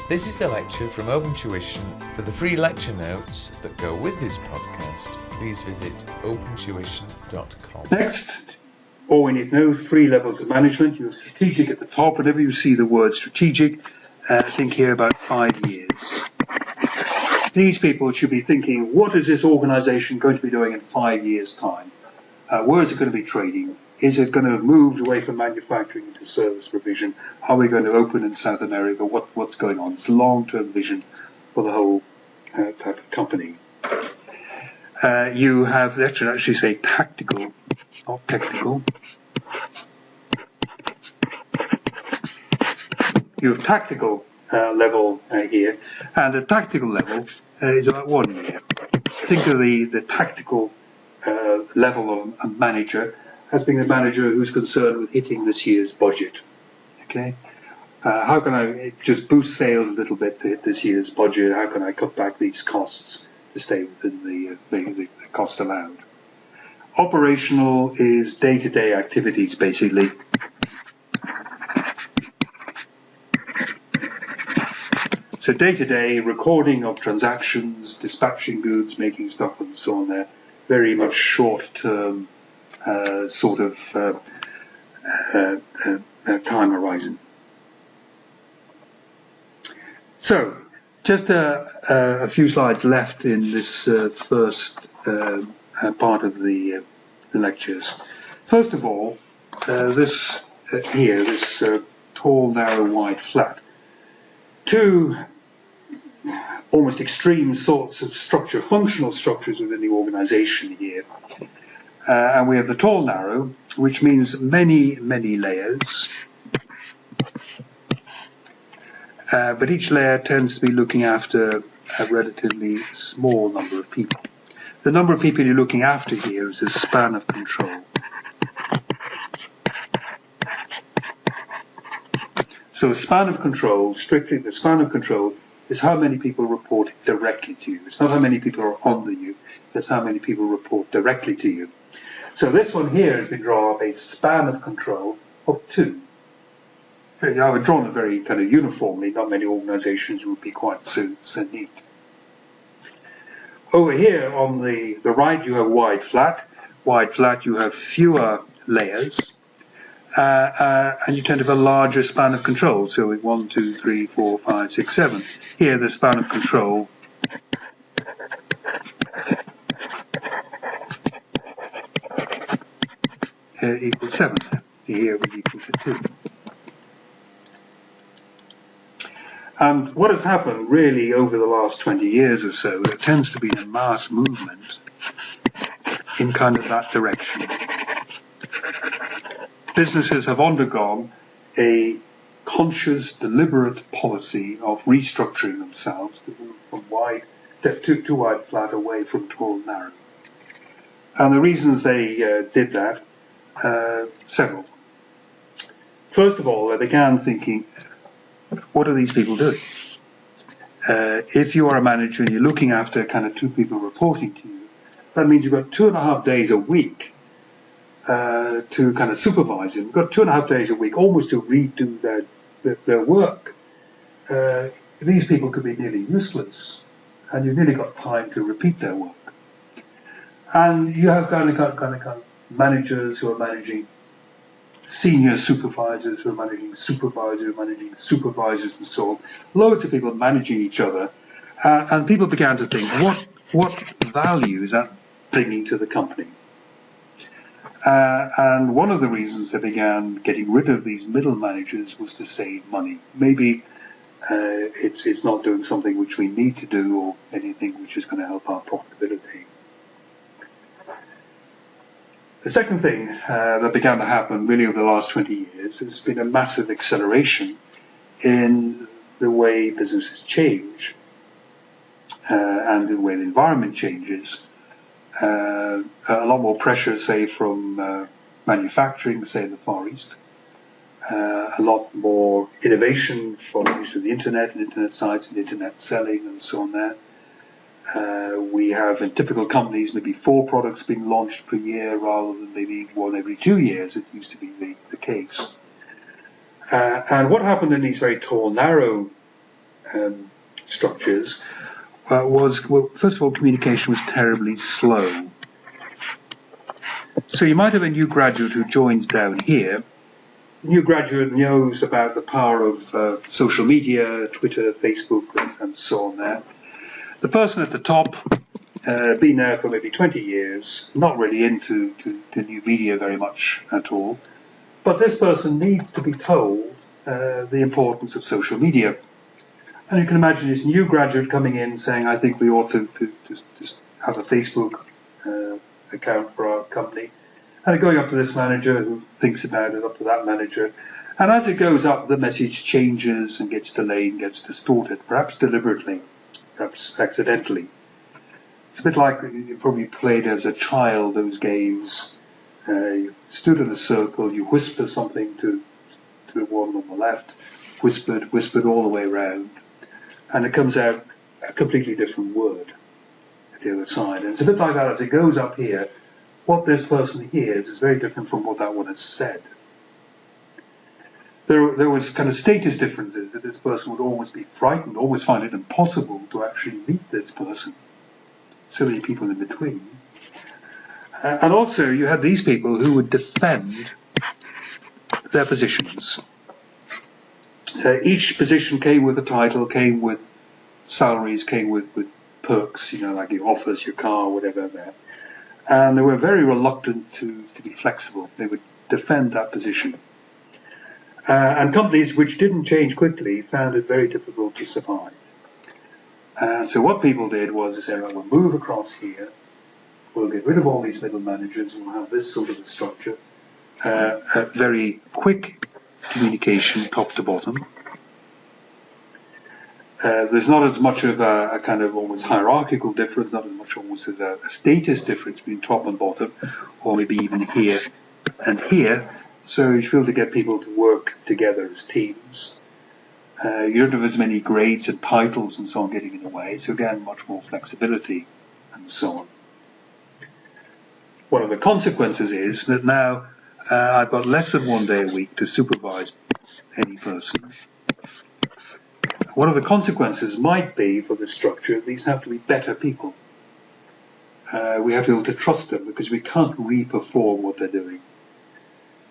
This is a lecture from Open Tuition. For the free lecture notes that go with this podcast, please visit opentuition.com. Next, all we need to know, 3 levels of management. You have strategic at the top. Whenever you see the word strategic, think here about 5 years. These people should be thinking, what is this organisation going to be doing in 5 years' time? Where is it going to be trading? Is it going to have moved away from manufacturing into service provision? Are we going to open in South America? What's going on? It's long-term vision for the whole type of company. You have, that should actually say tactical, not technical. You have tactical level here, and the tactical level is about 1 year. Think of the tactical level of a manager as being the manager who's concerned with hitting this year's budget. Okay, how can I just boost sales a little bit to hit this year's budget? How can I cut back these costs to stay within the cost allowed? Operational is day-to-day activities, basically. So day-to-day recording of transactions, dispatching goods, making stuff and so on there. Very much short-term sort of time horizon. So, just a few slides left in this first part of the lectures. First of all, this tall, narrow, wide, flat. 2 almost extreme sorts of structure, functional structures within the organisation here. And we have the tall, narrow, which means many, many layers. But each layer tends to be looking after a relatively small number of people. The number of people you're looking after here is a span of control. So a span of control, strictly the span of control, is how many people report directly to you. It's not how many people are under you, it's how many people report directly to you. So this one here has been drawn up a span of control of 2. I've drawn it very kind of uniformly. Not many organisations would be quite so neat. Over here on the right you have wide flat. Wide flat you have fewer layers. And you tend to have a larger span of control. So with 1, 2, 3, 4, 5, 6, 7. Here the span of control equals 7. Here was equal to 2. And what has happened really over the last 20 years or so, there tends to be a mass movement in kind of that direction. Businesses have undergone a conscious, deliberate policy of restructuring themselves to move from wide, too wide flat away from tall narrow. And the reasons they did that, several. First of all, they began thinking, what are these people doing? If you are a manager and you're looking after kind of 2 people reporting to you, that means you've got 2.5 days a week to kind of supervise them. You've got 2.5 days a week almost to redo their work. These people could be nearly useless, and you've nearly got time to repeat their work. And you have kind of managers who are managing senior supervisors, who are managing supervisors, and so on. Loads of people managing each other, and people began to think, what value is that bringing to the company? And one of the reasons they began getting rid of these middle managers was to save money. Maybe it's not doing something which we need to do, or anything which is going to help our profitability. The second thing that began to happen really over the last 20 years has been a massive acceleration in the way businesses change and the way the environment changes. A lot more pressure, say, from manufacturing, say, in the Far East. A lot more innovation from the use of the internet and internet sites and internet selling and so on there. We have in typical companies maybe 4 products being launched per year rather than maybe 1 every 2 years. It used to be the case. And what happened in these very tall, narrow structures was, well, first of all, communication was terribly slow. So you might have a new graduate who joins down here. The new graduate knows about the power of social media, Twitter, Facebook, and so on there. The person at the top, been there for maybe 20 years, not really into new media very much at all. But this person needs to be told the importance of social media. And you can imagine this new graduate coming in saying, I think we ought to have a Facebook account for our company. And going up to this manager who thinks about it, up to that manager. And as it goes up, the message changes and gets delayed and gets distorted, perhaps deliberately, perhaps accidentally. It's a bit like you probably played as a child those games. You stood in a circle, you whisper something to the one on the left, whispered all the way around, and it comes out a completely different word at the other side. And it's a bit like that as it goes up here. What this person hears is very different from what that one has said. There was kind of status differences, that this person would always be frightened, always find it impossible to actually meet this person. So many people in between. And also you had these people who would defend their positions. Each position came with a title, came with salaries, came with perks, like your offers, your car, whatever there. And they were very reluctant to be flexible. They would defend that position. And companies which didn't change quickly found it very difficult to survive. And so what people did was they said, right, we'll move across here, we'll get rid of all these middle managers, and we'll have this sort of a structure, a very quick communication top to bottom. There's not as much of a kind of almost hierarchical difference, not as much almost as a status difference between top and bottom, or maybe even here and here. So you should be able to get people to work together as teams. You don't have as many grades and titles and so on getting in the way, so again, much more flexibility and so on. One of the consequences is that now I've got less than 1 day a week to supervise any person. One of the consequences might be for this structure, these have to be better people. We have to be able to trust them because we can't re-perform what they're doing.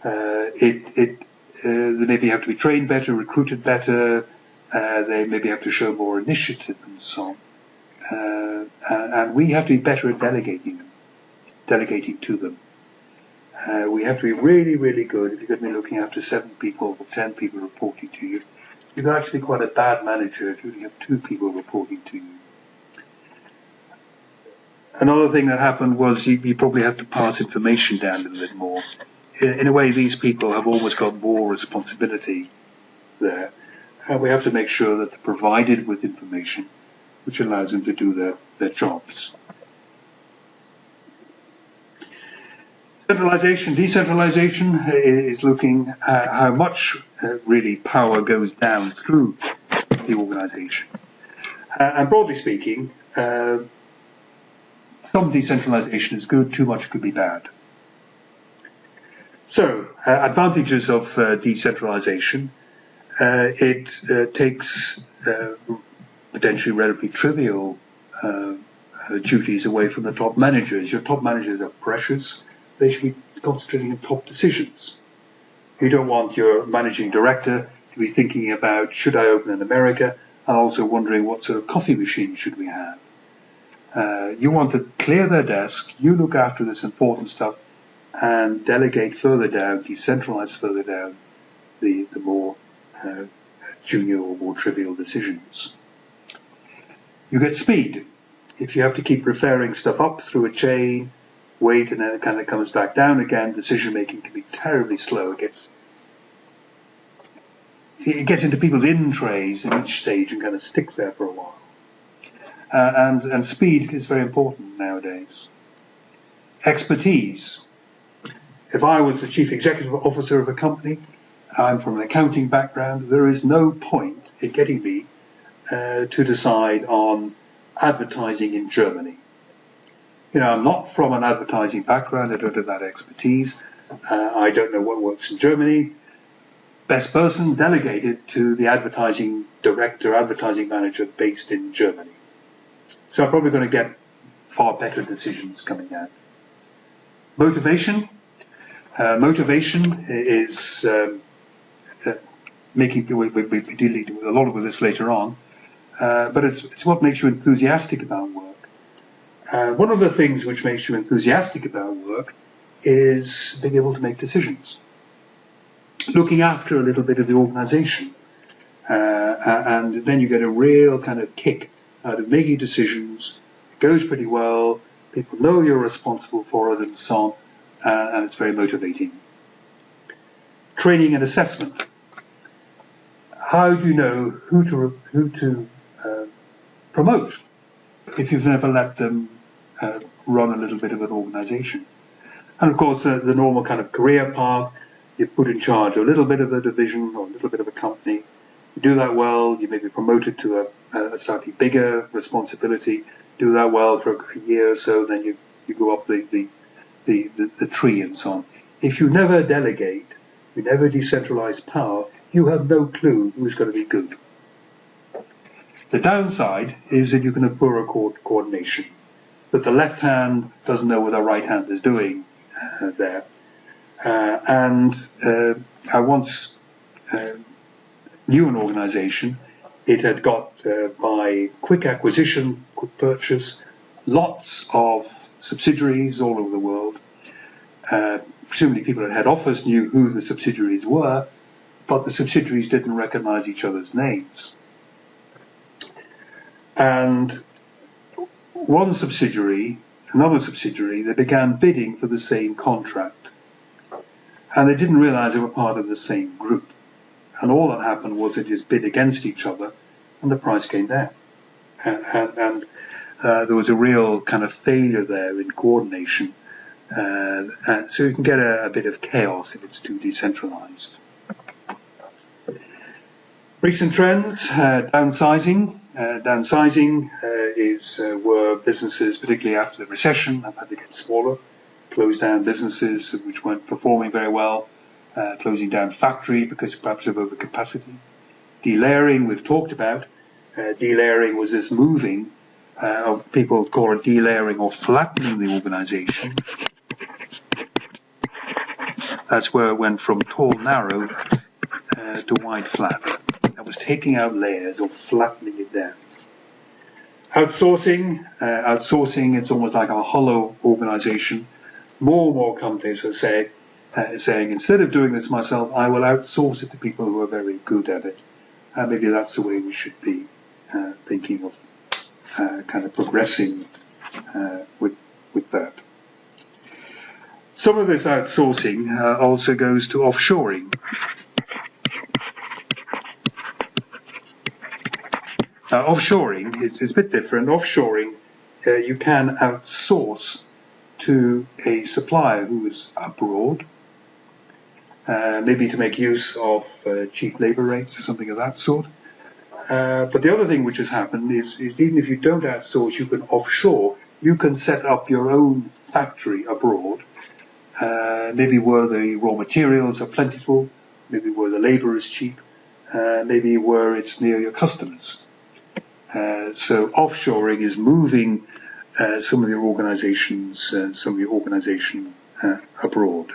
They maybe have to be trained better, recruited better, they maybe have to show more initiative and so on. And we have to be better at delegating to them. We have to be really, really good. If you're going to be looking after 7 people or 10 people reporting to you, you're actually quite a bad manager if you only have 2 people reporting to you. Another thing that happened was you probably have to pass information down a little bit more. In a way, these people have almost got more responsibility there. And we have to make sure that they're provided with information which allows them to do their jobs. Decentralisation is looking at how much really power goes down through the organisation. And broadly speaking, some decentralisation is good, too much could be bad. So, advantages of decentralisation. It takes potentially relatively trivial duties away from the top managers. Your top managers are precious. They should be concentrating on top decisions. You don't want your managing director to be thinking about, should I open in America, and also wondering what sort of coffee machine should we have. You want to clear their desk, you look after this important stuff, and delegate further down, decentralize further down the more junior or more trivial decisions. You get speed. If you have to keep referring stuff up through a chain, wait, and then it kind of comes back down again, decision making can be terribly slow. It gets into people's in trays in each stage and kind of sticks there for a while. And speed is very important nowadays. Expertise. If I was the chief executive officer of a company, I'm from an accounting background, there is no point in getting me to decide on advertising in Germany. I'm not from an advertising background, I don't have that expertise, I don't know what works in Germany. Best person delegated to the advertising director, advertising manager based in Germany. So I'm probably going to get far better decisions coming out. Motivation. Motivation is making, we'll be dealing with a lot of this later on, but it's what makes you enthusiastic about work. One of the things which makes you enthusiastic about work is being able to make decisions. Looking after a little bit of the organization. And then you get a real kind of kick out of making decisions. It goes pretty well. People know you're responsible for it and so on. And it's very motivating. Training and assessment. How do you know who to promote if you've never let them run a little bit of an organization? And of course, the normal kind of career path. You're put in charge of a little bit of a division or a little bit of a company. You do that well, you may be promoted to a slightly bigger responsibility. Do that well for a year or so, then you go up the tree and so on. If you never delegate, you never decentralize power, you have no clue who's going to be good. The downside is that you can have poorer coordination. That the left hand doesn't know what the right hand is doing there. I once knew an organization. It had got, by quick acquisition, quick purchase, lots of subsidiaries all over the world. Presumably people at head office knew who the subsidiaries were, but the subsidiaries didn't recognize each other's names. And one subsidiary, another subsidiary, they began bidding for the same contract. And they didn't realize they were part of the same group. And all that happened was they just bid against each other, and the price came down. And there was a real kind of failure there in coordination. So you can get a bit of chaos if it's too decentralized. Recent trends, downsizing. Downsizing is where businesses, particularly after the recession, have had to get smaller. Close down businesses which weren't performing very well, closing down factory because perhaps of overcapacity. Delayering, we've talked about. Delayering was this moving, people call it delayering or flattening the organization. That's where it went from tall, narrow to wide, flat. That was taking out layers or flattening it down. Outsourcing, it's almost like a hollow organization. More and more companies are saying, instead of doing this myself, I will outsource it to people who are very good at it. Maybe that's the way we should be thinking of kind of progressing with that. Some of this outsourcing also goes to offshoring. Offshoring is a bit different. Offshoring, you can outsource to a supplier who is abroad, maybe to make use of cheap labor rates or something of that sort. But the other thing which has happened is even if you don't outsource, you can offshore. You can set up your own factory abroad, maybe where the raw materials are plentiful, maybe where the labor is cheap, maybe where it's near your customers. So offshoring is moving some of your organizations, abroad.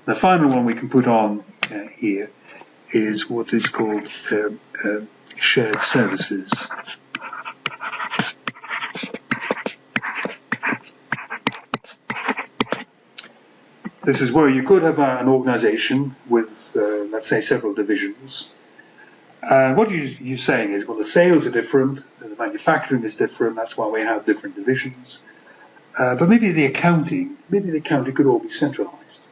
The final one we can put on here is what is called shared services. This is where you could have an organization with, let's say, several divisions. What you're saying is, well, the sales are different, the manufacturing is different, that's why we have different divisions. But maybe the accounting could all be centralized.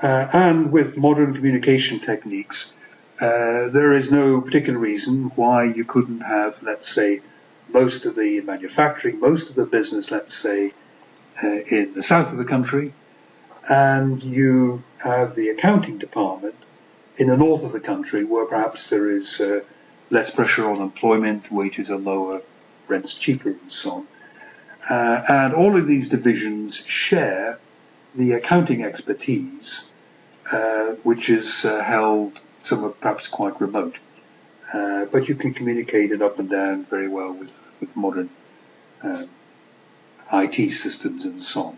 And with modern communication techniques, there is no particular reason why you couldn't have, let's say, most of the manufacturing, most of the business, let's say, in the south of the country, and you have the accounting department in the north of the country, where perhaps there is less pressure on employment, wages are lower, rent's cheaper, and so on. And all of these divisions share the accounting expertise which is held somewhat perhaps quite remote. But you can communicate it up and down very well with modern IT systems and so on.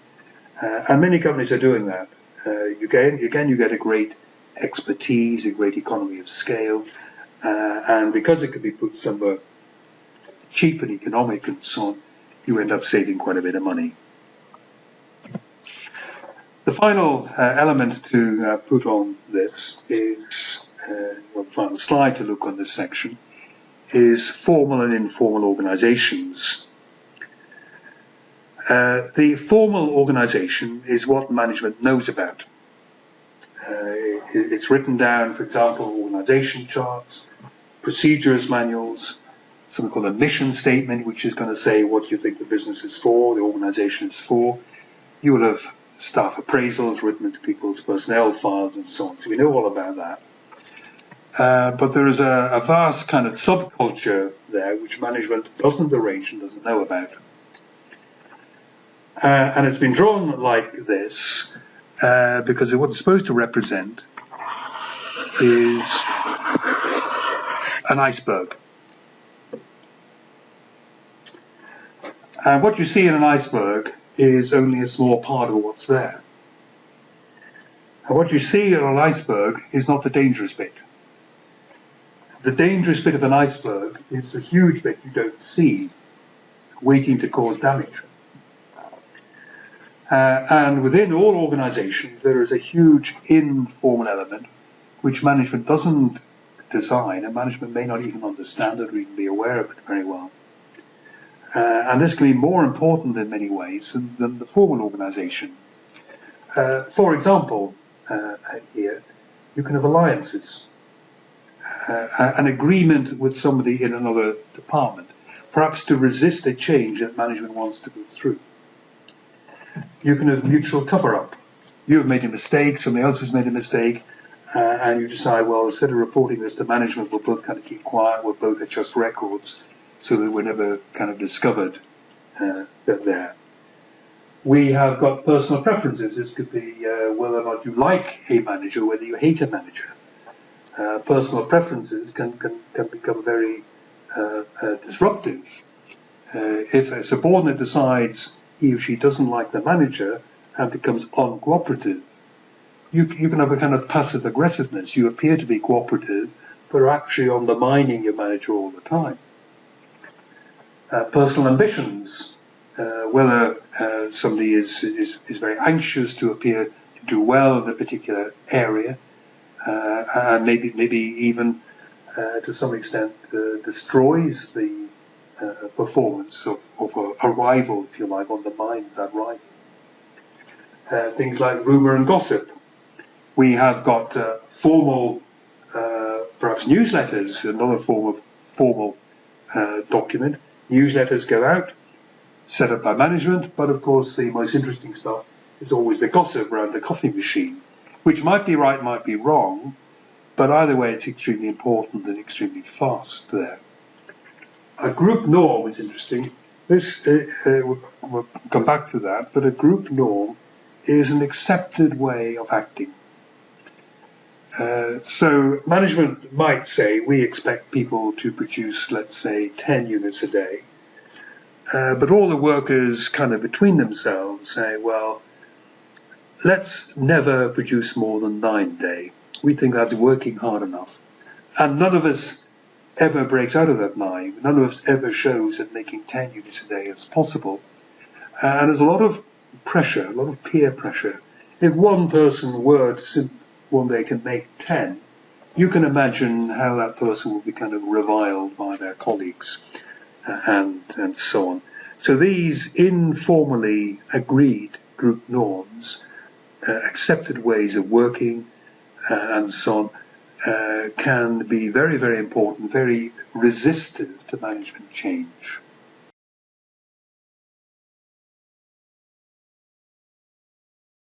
And many companies are doing that. You get a great expertise, a great economy of scale, and because it can be put somewhere cheap and economic and so on, you end up saving quite a bit of money. The final element to put on this is, the final slide to look on this section, is formal and informal organizations. The formal organization is what management knows about. It's written down, for example, organization charts, procedures manuals, something called a mission statement, which is going to say what you think the business is for, the organization is for. You will have staff appraisals written into people's personnel files and so on, so we know all about that. But there is a vast kind of subculture there which management doesn't arrange and doesn't know about. And it's been drawn like this because what it's supposed to represent is an iceberg. And what you see in an iceberg is only a small part of what's there. And what you see in an iceberg is not the dangerous bit. The dangerous bit of an iceberg is the huge bit you don't see, waiting to cause damage. And within all organizations, there is a huge informal element which management doesn't design, and management may not even understand it or even be aware of it very well. And this can be more important in many ways than the formal organization. For example, here, you can have alliances, an agreement with somebody in another department, perhaps to resist a change that management wants to go through. You can have mutual cover-up. You have made a mistake, somebody else has made a mistake, and you decide, well, instead of reporting this to management, we'll both kind of keep quiet, we'll both adjust records so that we're never kind of discovered that there. We have got personal preferences. This could be whether or not you like a manager, whether you hate a manager. Personal preferences can become very disruptive. If a subordinate decides he or she doesn't like the manager and becomes uncooperative, you can have a kind of passive aggressiveness. You appear to be cooperative, but are actually undermining your manager all the time. Personal ambitions, whether somebody is very anxious to appear to do well in a particular area, and maybe even to some extent destroys the performance of a rival, if you like, undermines that rival. Things like rumour and gossip. We have got formal, perhaps newsletters, another form of formal document. Newsletters go out, set up by management, but of course the most interesting stuff is always the gossip around the coffee machine, which might be right, might be wrong, but either way it's extremely important and extremely fast there. A group norm is interesting. This, we'll come back to that, but a group norm is an accepted way of acting. So management might say, we expect people to produce, let's say, 10 units a day. But all the workers kind of between themselves say, well, let's never produce more than 9 a day. We think that's working hard enough. And none of us ever breaks out of that 9. None of us ever shows that making 10 units a day is possible. And there's a lot of pressure, a lot of peer pressure. If one person were to one day can make 10, you can imagine how that person will be kind of reviled by their colleagues and so on. So these informally agreed group norms, accepted ways of working and so on, can be very, very important, very resistive to management change.